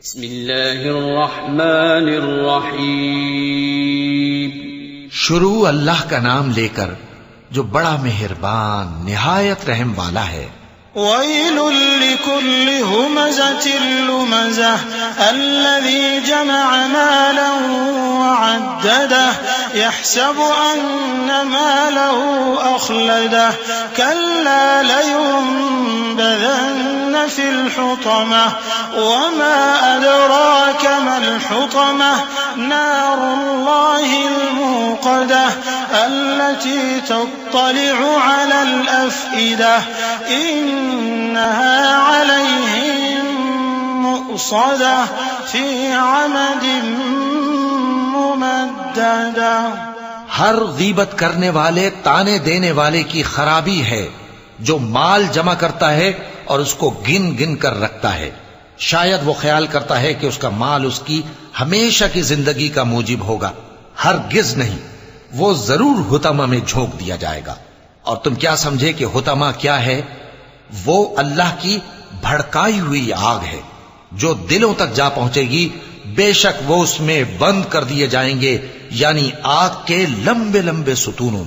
بسم اللہ الرحمن الرحیم۔ شروع اللہ کا نام لے کر جو بڑا مہربان نہایت رحم والا ہے۔ وَيْلٌ لِكُلِّ هُمَزَةٍ لُمَزَةٍ الَّذِي جَمَعَ مَالًا وَعَدَّدَهُ يَحْسَبُ أَنَّ مَالَهُ أَخْلَدَهُ كَلَّا لَيُنبَذَنَّ فِي الْحُطَمَةِ وَمَا أَدْرَاكَ مَا الْحُطَمَةُ نَارُ اللَّهِ الْمُوقَدَةُ الَّتِي تَطَّلِعُ عَلَى الْأَفْئِدَةِ إِنَّهَا عَلَيْهِمْ مُؤْصَدَةٌ فِي عَمَدٍ مُمَدَّدَةٍ۔ ہر غیبت کرنے والے تانے دینے والے کی خرابی ہے جو مال جمع کرتا ہے اور اس کو گن گن کر رکھتا ہے، شاید وہ خیال کرتا ہے کہ اس کا مال اس کی ہمیشہ کی زندگی کا موجب ہوگا، ہرگز نہیں، وہ ضرور حطمہ میں جھونک دیا جائے گا۔ اور تم کیا سمجھے کہ حطمہ کیا ہے؟ وہ اللہ کی بھڑکائی ہوئی آگ ہے جو دلوں تک جا پہنچے گی، بے شک وہ اس میں بند کر دیے جائیں گے، یعنی آگ کے لمبے لمبے ستونوں میں۔